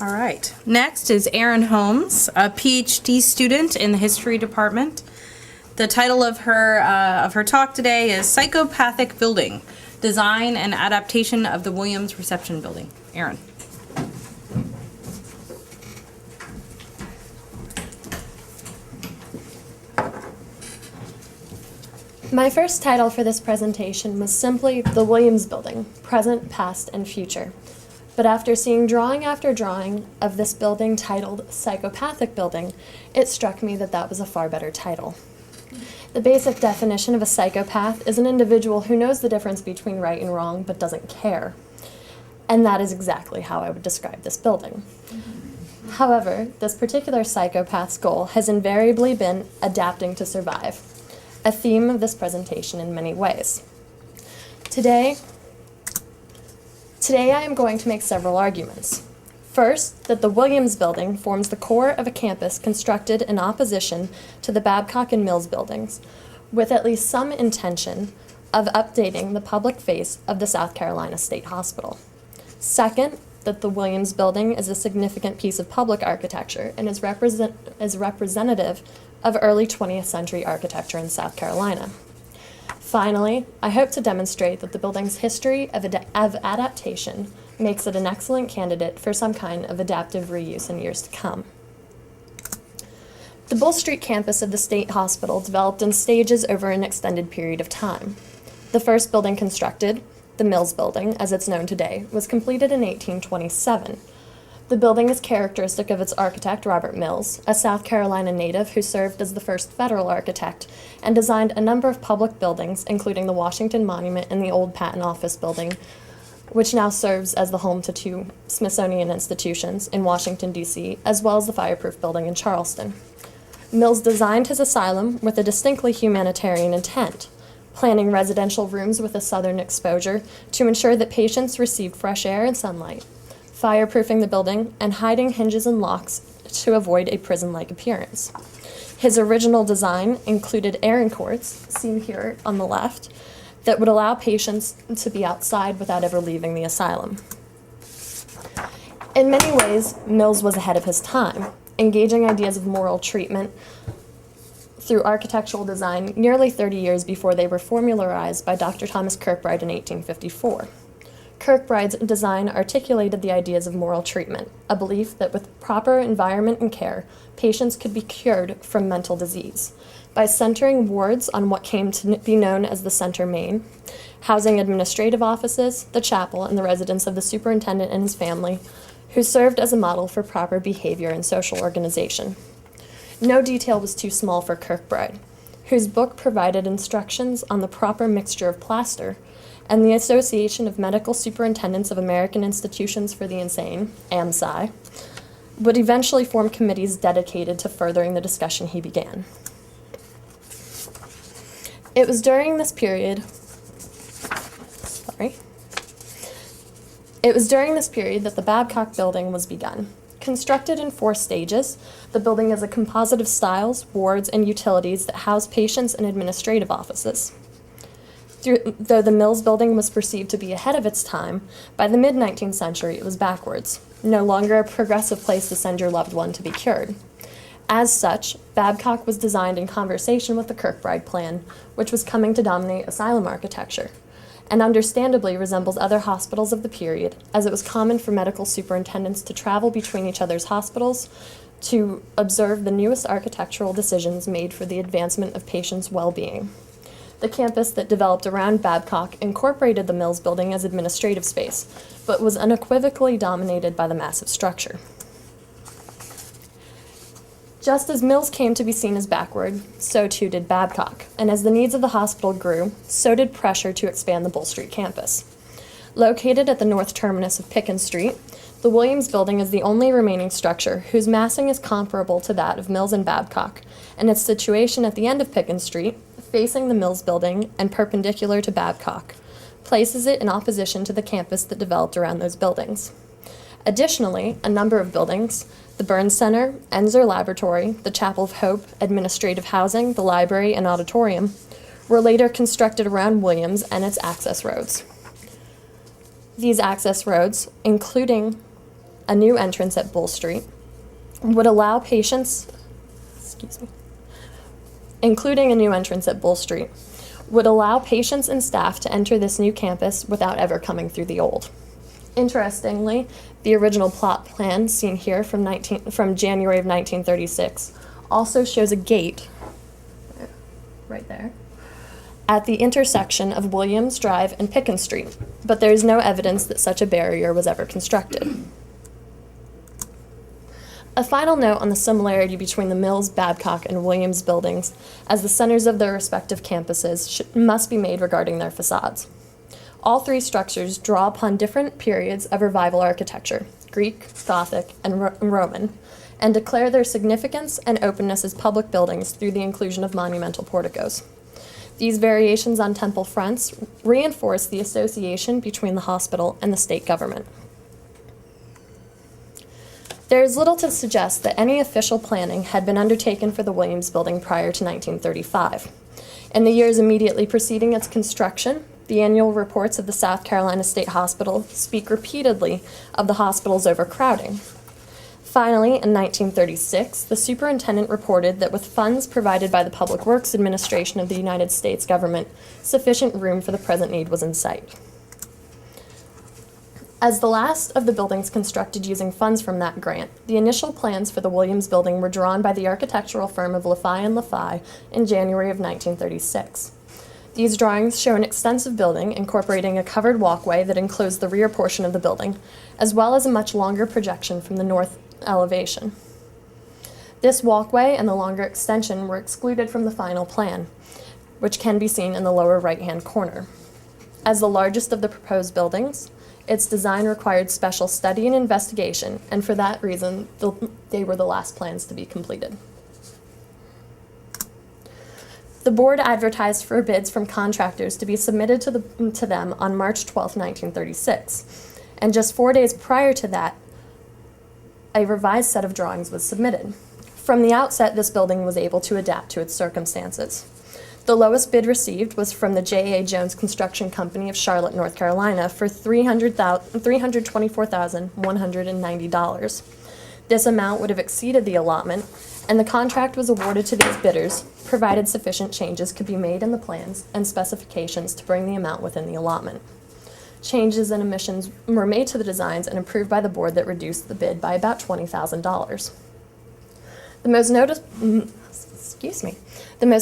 All right. Next is Erin Holmes, a PhD student in the history department. The title of her talk today is Psychopathic Building, Design and Adaptation of the Williams Reception Building. Erin. My first title for this presentation was simply The Williams Building, Present, Past, and Future. But after seeing drawing after drawing of this building titled Psychopathic Building, it struck me that that was a far better title. The basic definition of a psychopath is an individual who knows the difference between right and wrong but doesn't care. And that is exactly how I would describe this building. However, this particular psychopath's goal has invariably been adapting to survive, a theme of this presentation in many ways. Today I am going to make several arguments. First, that the Williams Building forms the core of a campus constructed in opposition to the Babcock and Mills buildings, with at least some intention of updating the public face of the South Carolina State Hospital. Second, that the Williams Building is a significant piece of public architecture and is representative of early 20th century architecture in South Carolina. Finally, I hope to demonstrate that the building's history of adaptation makes it an excellent candidate for some kind of adaptive reuse in years to come. The Bull Street campus of the State Hospital developed in stages over an extended period of time. The first building constructed, the Mills Building, as it's known today, was completed in 1827. The building is characteristic of its architect, Robert Mills, a South Carolina native who served as the first federal architect and designed a number of public buildings, including the Washington Monument and the old Patent Office Building, which now serves as the home to two Smithsonian institutions in Washington, D.C., as well as the Fireproof Building in Charleston. Mills designed his asylum with a distinctly humanitarian intent, planning residential rooms with a southern exposure to ensure that patients received fresh air and sunlight, fireproofing the building, and hiding hinges and locks to avoid a prison-like appearance. His original design included airing courts, seen here on the left, that would allow patients to be outside without ever leaving the asylum. In many ways, Mills was ahead of his time, engaging ideas of moral treatment through architectural design nearly 30 years before they were formularized by Dr. Thomas Kirkbride in 1854. Kirkbride's design articulated the ideas of moral treatment, a belief that with proper environment and care, patients could be cured from mental disease. By centering wards on what came to be known as the Center Main, housing administrative offices, the chapel, and the residence of the superintendent and his family, who served as a model for proper behavior and social organization. No detail was too small for Kirkbride, whose book provided instructions on the proper mixture of plaster, and the Association of Medical Superintendents of American Institutions for the Insane, AMSI, would eventually form committees dedicated to furthering the discussion he began. It was during this period that the Babcock Building was begun. Constructed in 4 stages, the building is a composite of styles, wards, and utilities that house patients and administrative offices. Though the Mills Building was perceived to be ahead of its time, by the mid-19th century it was backwards, no longer a progressive place to send your loved one to be cured. As such, Babcock was designed in conversation with the Kirkbride plan, which was coming to dominate asylum architecture, and understandably resembles other hospitals of the period, as it was common for medical superintendents to travel between each other's hospitals to observe the newest architectural decisions made for the advancement of patients' well-being. The campus that developed around Babcock incorporated the Mills Building as administrative space, but was unequivocally dominated by the massive structure. Just as Mills came to be seen as backward, so too did Babcock, and as the needs of the hospital grew, so did pressure to expand the Bull Street campus. Located at the north terminus of Pickens Street, the Williams Building is the only remaining structure whose massing is comparable to that of Mills and Babcock, and its situation at the end of Pickens Street, facing the Mills Building and perpendicular to Babcock, places it in opposition to the campus that developed around those buildings. Additionally, a number of buildings, the Burns Center, Enzer Laboratory, the Chapel of Hope, administrative housing, the library, and auditorium, were later constructed around Williams and its access roads. These access roads, including a new entrance at Bull Street, would allow patients, including a new entrance at Bull Street, would allow patients and staff to enter this new campus without ever coming through the old. Interestingly, the original plot plan seen here from January of 1936 also shows a gate right there at the intersection of Williams Drive and Pickens Street, but there is no evidence that such a barrier was ever constructed. A final note on the similarity between the Mills, Babcock, and Williams buildings as the centers of their respective campuses must be made regarding their facades. All three structures draw upon different periods of revival architecture, Greek, Gothic, and Roman, and declare their significance and openness as public buildings through the inclusion of monumental porticos. These variations on temple fronts reinforce the association between the hospital and the state government. There is little to suggest that any official planning had been undertaken for the Williams Building prior to 1935. In the years immediately preceding its construction, the annual reports of the South Carolina State Hospital speak repeatedly of the hospital's overcrowding. Finally, in 1936, the superintendent reported that with funds provided by the Public Works Administration of the United States government, sufficient room for the present need was in sight. As the last of the buildings constructed using funds from that grant, the initial plans for the Williams Building were drawn by the architectural firm of Lafay and Lafay in January of 1936. These drawings show an extensive building incorporating a covered walkway that enclosed the rear portion of the building, as well as a much longer projection from the north elevation. This walkway and the longer extension were excluded from the final plan, which can be seen in the lower right-hand corner. As the largest of the proposed buildings, its design required special study and investigation, and for that reason, they were the last plans to be completed. The board advertised for bids from contractors to be submitted to them on March 12, 1936, and just 4 days prior to that, a revised set of drawings was submitted. From the outset, this building was able to adapt to its circumstances. The lowest bid received was from the J.A. Jones Construction Company of Charlotte, North Carolina for $324,190. This amount would have exceeded the allotment, and the contract was awarded to these bidders, provided sufficient changes could be made in the plans and specifications to bring the amount within the allotment. Changes and omissions were made to the designs and approved by the board that reduced the bid by about $20,000. The most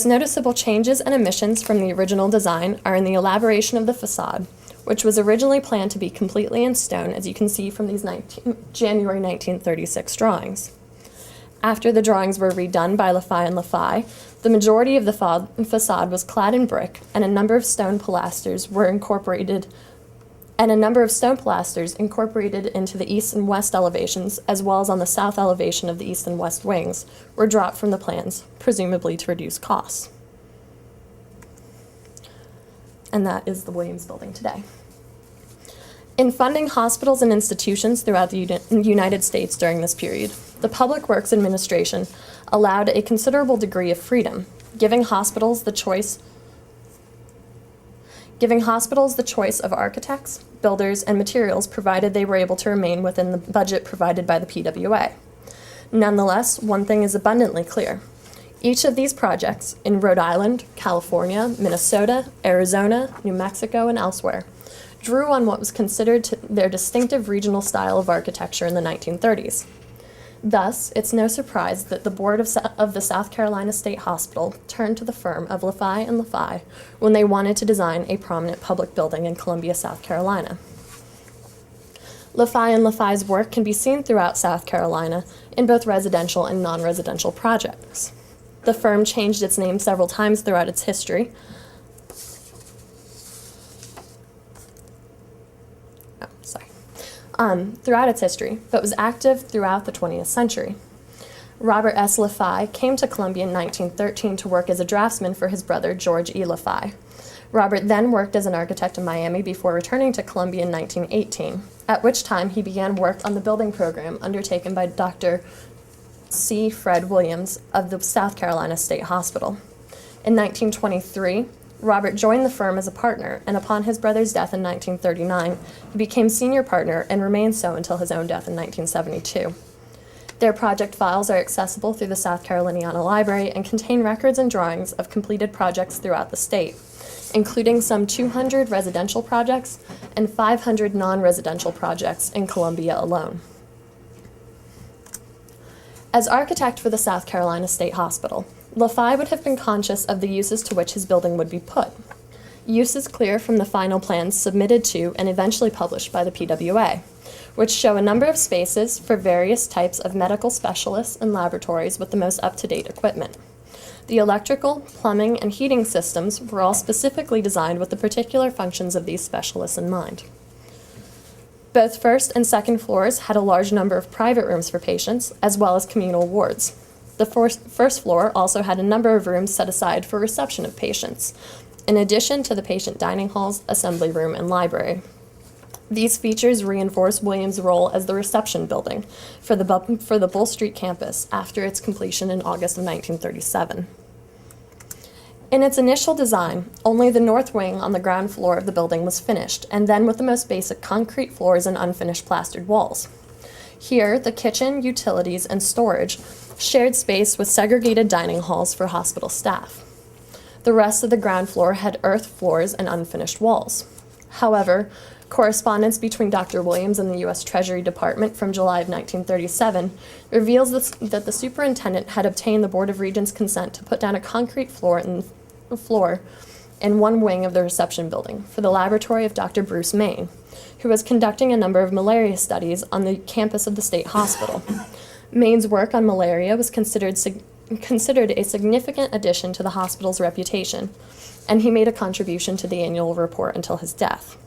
noticeable changes and omissions from the original design are in the elaboration of the facade, which was originally planned to be completely in stone, as you can see from these January 1936 drawings. After the drawings were redone by Lafay and Lafay, the majority of the facade was clad in brick, and a number of stone pilasters incorporated into the east and west elevations, as well as on the south elevation of the east and west wings, were dropped from the plans, presumably to reduce costs. And that is the Williams Building today. In funding hospitals and institutions throughout the United States during this period, the Public Works Administration allowed a considerable degree of freedom, giving hospitals the choice of architects, builders, and materials, provided they were able to remain within the budget provided by the PWA. Nonetheless, one thing is abundantly clear. Each of these projects in Rhode Island, California, Minnesota, Arizona, New Mexico, and elsewhere drew on what was considered their distinctive regional style of architecture in the 1930s. Thus, it's no surprise that the board of the South Carolina State Hospital turned to the firm of Lafay and Lafay when they wanted to design a prominent public building in Columbia, South Carolina. Lafay and Lafay's work can be seen throughout South Carolina in both residential and non-residential projects. The firm changed its name several times throughout its history. But was active throughout the 20th century. Robert S. Lafay came to Columbia in 1913 to work as a draftsman for his brother, George E. Lafay. Robert then worked as an architect in Miami before returning to Columbia in 1918, at which time he began work on the building program undertaken by Dr. C. Fred Williams of the South Carolina State Hospital. In 1923, Robert joined the firm as a partner, and upon his brother's death in 1939, he became senior partner and remained so until his own death in 1972. Their project files are accessible through the South Caroliniana Library and contain records and drawings of completed projects throughout the state, including some 200 residential projects and 500 non-residential projects in Columbia alone. As architect for the South Carolina State Hospital, LaFay would have been conscious of the uses to which his building would be put. Uses clear from the final plans submitted to and eventually published by the PWA, which show a number of spaces for various types of medical specialists and laboratories with the most up-to-date equipment. The electrical, plumbing, and heating systems were all specifically designed with the particular functions of these specialists in mind. Both first and second floors had a large number of private rooms for patients, as well as communal wards. The first floor also had a number of rooms set aside for reception of patients, in addition to the patient dining halls, assembly room, and library. These features reinforce Williams' role as the reception building for the Bull Street campus after its completion in August of 1937. In its initial design, only the north wing on the ground floor of the building was finished, and then with the most basic concrete floors and unfinished plastered walls. Here, the kitchen, utilities, and storage shared space with segregated dining halls for hospital staff. The rest of the ground floor had earth floors and unfinished walls. However, correspondence between Dr. Williams and the U.S. Treasury Department from July of 1937 reveals that the superintendent had obtained the Board of Regents' consent to put down a concrete floor in one wing of the reception building for the laboratory of Dr. Bruce Main, who was conducting a number of malaria studies on the campus of the state hospital. Main's work on malaria was considered a significant addition to the hospital's reputation, and he made a contribution to the annual report until his death.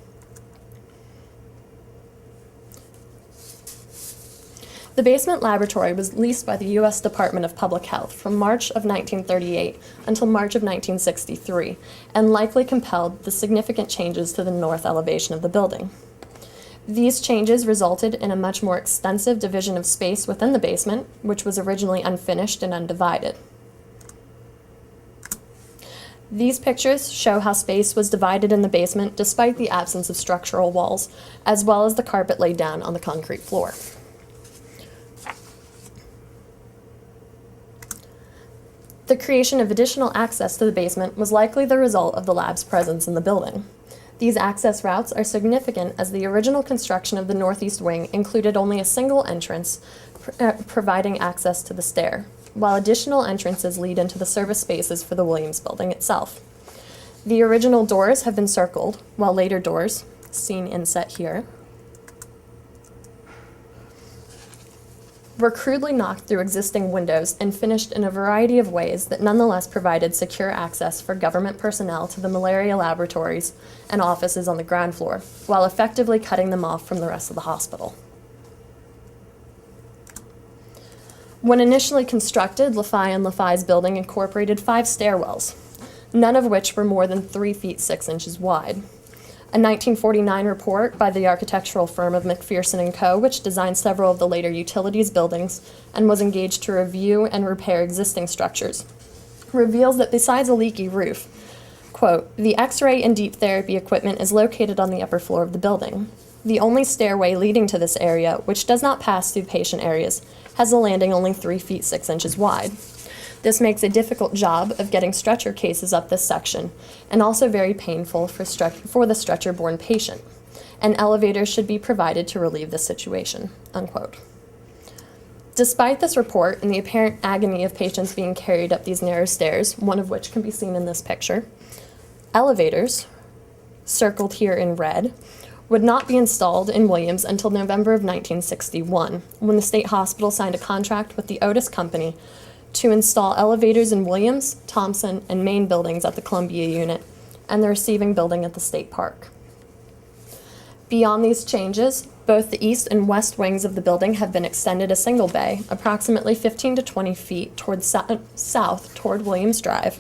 The basement laboratory was leased by the U.S. Department of Public Health from March of 1938 until March of 1963, and likely compelled the significant changes to the north elevation of the building. These changes resulted in a much more extensive division of space within the basement, which was originally unfinished and undivided. These pictures show how space was divided in the basement despite the absence of structural walls, as well as the carpet laid down on the concrete floor. The creation of additional access to the basement was likely the result of the lab's presence in the building. These access routes are significant as the original construction of the northeast wing included only a single entrance, providing access to the stair, while additional entrances lead into the service spaces for the Williams building itself. The original doors have been circled, while later doors, seen inset here, were crudely knocked through existing windows and finished in a variety of ways that nonetheless provided secure access for government personnel to the malaria laboratories and offices on the ground floor, while effectively cutting them off from the rest of the hospital. When initially constructed, LaFay and LaFay's building incorporated 5 stairwells, none of which were more than 3 feet 6 inches wide. A 1949 report by the architectural firm of McPherson & Co., which designed several of the later utilities buildings and was engaged to review and repair existing structures, reveals that besides a leaky roof, quote, "The X-ray and deep therapy equipment is located on the upper floor of the building. The only stairway leading to this area, which does not pass through patient areas, has a landing only 3 feet 6 inches wide. This makes a difficult job of getting stretcher cases up this section, and also very painful for the stretcher-borne patient. An elevator should be provided to relieve the situation," unquote. Despite this report and the apparent agony of patients being carried up these narrow stairs, one of which can be seen in this picture, elevators, circled here in red, would not be installed in Williams until November of 1961, when the state hospital signed a contract with the Otis Company to install elevators in Williams, Thompson, and Main buildings at the Columbia unit, and the receiving building at the state park. Beyond these changes, both the east and west wings of the building have been extended a single bay, approximately 15 to 20 feet toward south toward Williams Drive,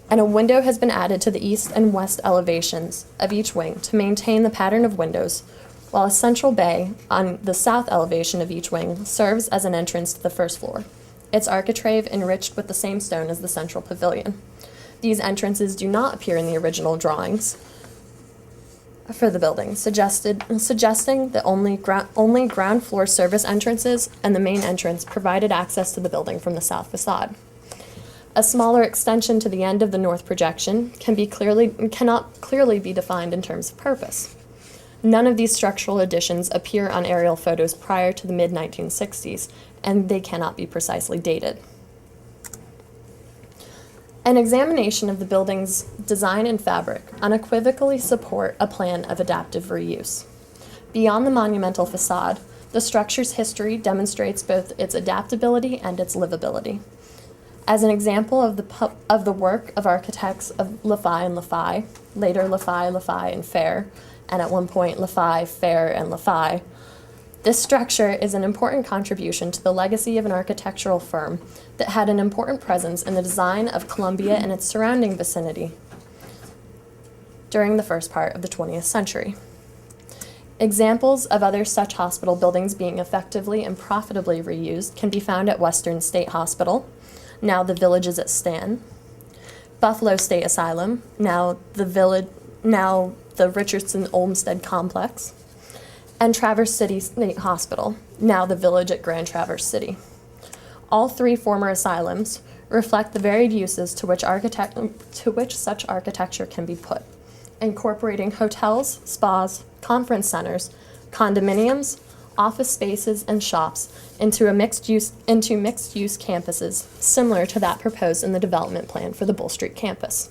and a window has been added to the east and west elevations of each wing to maintain the pattern of windows, while a central bay on the south elevation of each wing serves as an entrance to the first floor, its architrave enriched with the same stone as the central pavilion. These entrances do not appear in the original drawings for the building, suggesting that only ground floor service entrances and the main entrance provided access to the building from the south facade. A smaller extension to the end of the north projection cannot clearly be defined in terms of purpose. None of these structural additions appear on aerial photos prior to the mid-1960s, and they cannot be precisely dated. An examination of the building's design and fabric unequivocally support a plan of adaptive reuse. Beyond the monumental facade, the structure's history demonstrates both its adaptability and its livability. As an example of the work of architects of Lafay and Lafay, later Lafay and Fair, and at one point Lafay, Fair, and Lafay, this structure is an important contribution to the legacy of an architectural firm that had an important presence in the design of Columbia and its surrounding vicinity during the first part of the 20th century. Examples of other such hospital buildings being effectively and profitably reused can be found at Western State Hospital, now the Villages at Stan, Buffalo State Asylum, now the Richardson Olmsted Complex, and Traverse City State Hospital, now the Village at Grand Traverse City. All three former asylums reflect the varied uses to which such architecture can be put, incorporating hotels, spas, conference centers, condominiums, office spaces, and shops into mixed-use campuses similar to that proposed in the development plan for the Bull Street campus.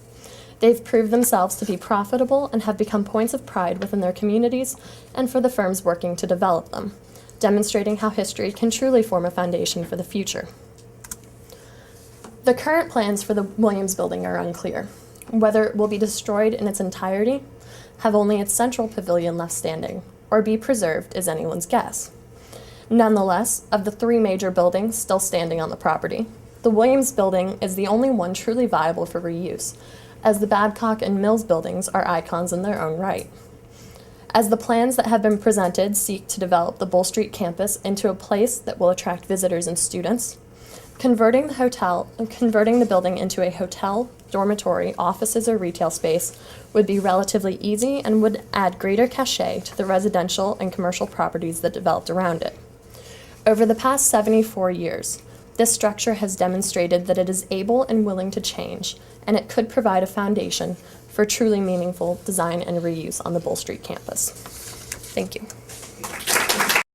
They've proved themselves to be profitable and have become points of pride within their communities and for the firms working to develop them, demonstrating how history can truly form a foundation for the future. The current plans for the Williams Building are unclear. Whether it will be destroyed in its entirety, have only its central pavilion left standing, or be preserved is anyone's guess. Nonetheless, of the three major buildings still standing on the property, the Williams Building is the only one truly viable for reuse, as the Babcock and Mills buildings are icons in their own right. As the plans that have been presented seek to develop the Bull Street campus into a place that will attract visitors and students, converting the building into a hotel, dormitory, offices, or retail space would be relatively easy and would add greater cachet to the residential and commercial properties that developed around it. Over the past 74 years, this structure has demonstrated that it is able and willing to change, and it could provide a foundation for truly meaningful design and reuse on the Bull Street campus. Thank you.